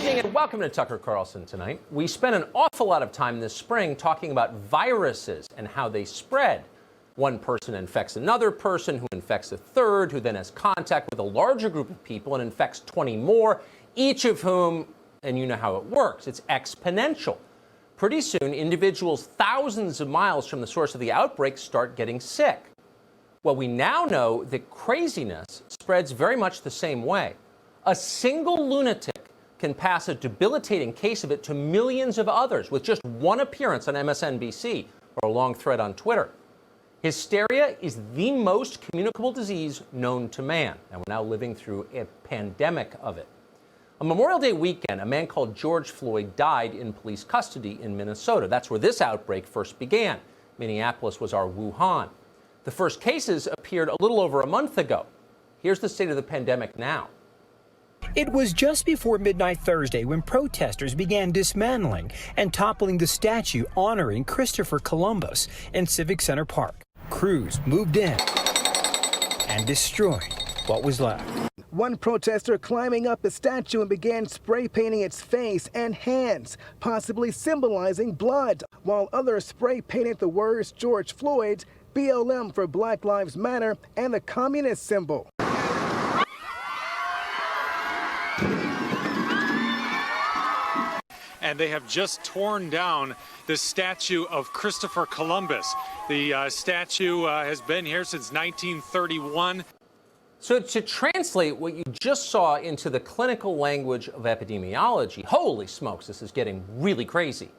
evening and welcome to Tucker Carlson Tonight. We spent an awful lot of time this spring talking about viruses and how they spread. One person infects another person, who infects a third, who then has contact with a larger group of people and infects 20 more, each of whom, and you know how it works, it's exponential. Pretty soon, individuals thousands of miles from the source of the outbreak start getting sick. Well, we now know that craziness spreads very much the same way. A single lunatic can pass a debilitating case of it to millions of others with just one appearance on MSNBC or a long thread on Twitter. Hysteria is the most communicable disease known to man, and we're now living through a pandemic of it. On Memorial Day weekend, a man called George Floyd died in police custody in Minnesota. That's where this outbreak first began. Minneapolis was our Wuhan. The first cases appeared a little over a month ago. Here's the state of the pandemic now. It was just before midnight Thursday when protesters began dismantling and toppling the statue honoring Christopher Columbus in Civic Center Park. Crews moved in and destroyed what was left. One protester climbing up the statue and began spray painting its face and hands, possibly symbolizing blood, while others spray painted the words George Floyd, BLM for Black Lives Matter, and the communist symbol. And they have just torn down the statue of Christopher Columbus. The statue has been here since 1931. So to translate what you just saw into the clinical language of epidemiology, holy smokes, this is getting really crazy.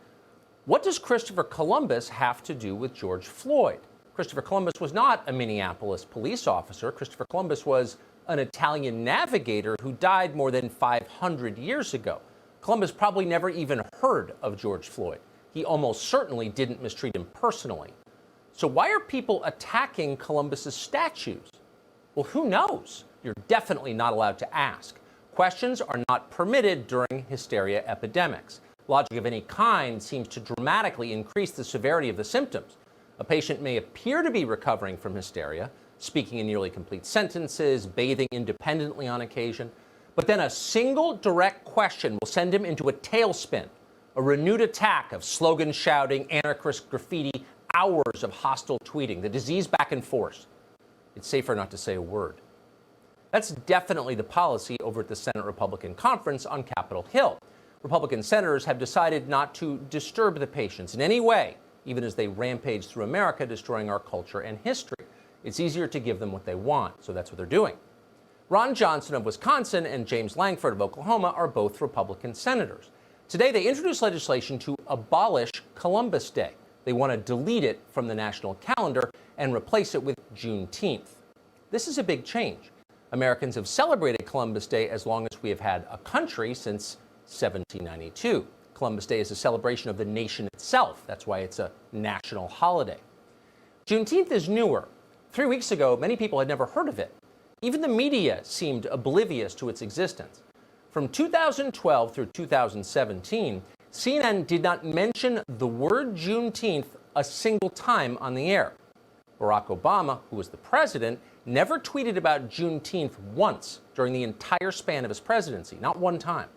What does Christopher Columbus have to do with George Floyd? Christopher Columbus was not a Minneapolis police officer. Christopher Columbus was an Italian navigator who died more than 500 years ago. Columbus probably never even heard of George Floyd. He almost certainly didn't mistreat him personally. So why are people attacking Columbus's statues? Well, who knows? You're definitely not allowed to ask. Questions are not permitted during hysteria epidemics. Logic of any kind seems to dramatically increase the severity of the symptoms. A patient may appear to be recovering from hysteria, speaking in nearly complete sentences, bathing independently on occasion, but then a single direct question will send him into a tailspin, a renewed attack of slogan shouting, anarchist graffiti, hours of hostile tweeting, the disease back and forth. It's safer not to say a word. That's definitely the policy over at the Senate Republican Conference on Capitol Hill. Republican senators have decided not to disturb the patients in any way, even as they rampage through America, destroying our culture and history. It's easier to give them what they want, so that's what they're doing. Ron Johnson of Wisconsin and James Lankford of Oklahoma are both Republican senators. Today, they introduced legislation to abolish Columbus Day. They want to delete it from the national calendar and replace it with Juneteenth. This is a big change. Americans have celebrated Columbus Day as long as we have had a country, since 1792. Columbus Day is a celebration of the nation itself. That's why it's a national holiday. Juneteenth is newer. 3 weeks ago, many people had never heard of it. Even the media seemed oblivious to its existence. From 2012 through 2017, CNN did not mention the word Juneteenth a single time on the air. Barack Obama, who was the president, never tweeted about Juneteenth once during the entire span of his presidency, not one time.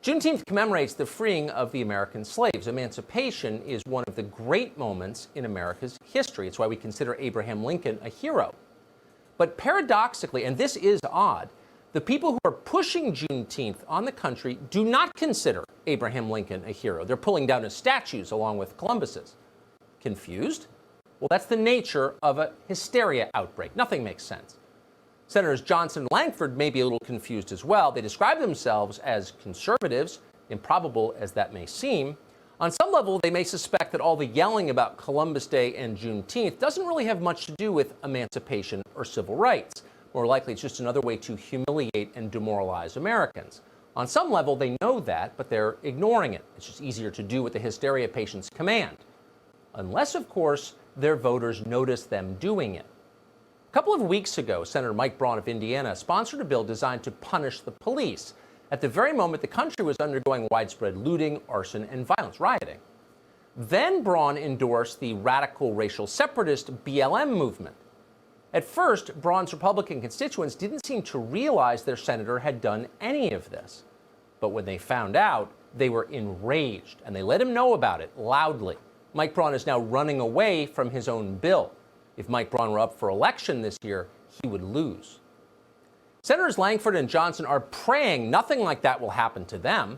Juneteenth commemorates the freeing of the American slaves. Emancipation is one of the great moments in America's history. It's why we consider Abraham Lincoln a hero. But paradoxically, and this is odd, the people who are pushing Juneteenth on the country do not consider Abraham Lincoln a hero. They're pulling down his statues along with Columbus's. Confused? Well, that's the nature of a hysteria outbreak. Nothing makes sense. Senators Johnson and Lankford may be a little confused as well. They describe themselves as conservatives, improbable as that may seem. On some level, they may suspect that all the yelling about Columbus Day and Juneteenth doesn't really have much to do with emancipation or civil rights. More likely, it's just another way to humiliate and demoralize Americans. On some level, they know that, but they're ignoring it. It's just easier to do what the hysteria patients command. Unless, of course, their voters notice them doing it. A couple of weeks ago, Senator Mike Braun of Indiana sponsored a bill designed to punish the police at the very moment the country was undergoing widespread looting, arson, and violence, rioting. Then Braun endorsed the radical racial separatist BLM movement. At first, Braun's Republican constituents didn't seem to realize their senator had done any of this. But when they found out, they were enraged, and they let him know about it loudly. Mike Braun is now running away from his own bill. If Mike Braun were up for election this year, he would lose. Senators Langford and Johnson are praying nothing like that will happen to them.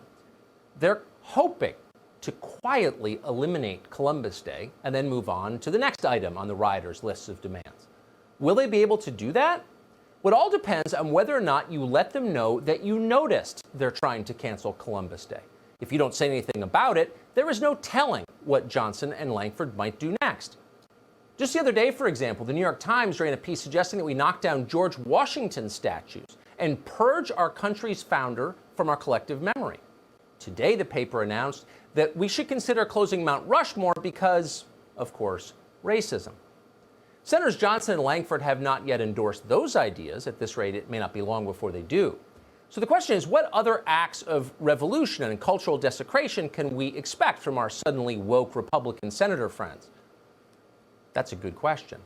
They're hoping to quietly eliminate Columbus Day and then move on to the next item on the rioters' list of demands. Will they be able to do that? Well, it all depends on whether or not you let them know that you noticed they're trying to cancel Columbus Day. If you don't say anything about it, there is no telling what Johnson and Langford might do next. Just the other day, for example, the New York Times ran a piece suggesting that we knock down George Washington statues and purge our country's founder from our collective memory. Today, the paper announced that we should consider closing Mount Rushmore because, of course, racism. Senators Johnson and Langford have not yet endorsed those ideas. At this rate, it may not be long before they do. So the question is, what other acts of revolution and cultural desecration can we expect from our suddenly woke Republican senator friends? That's a good question.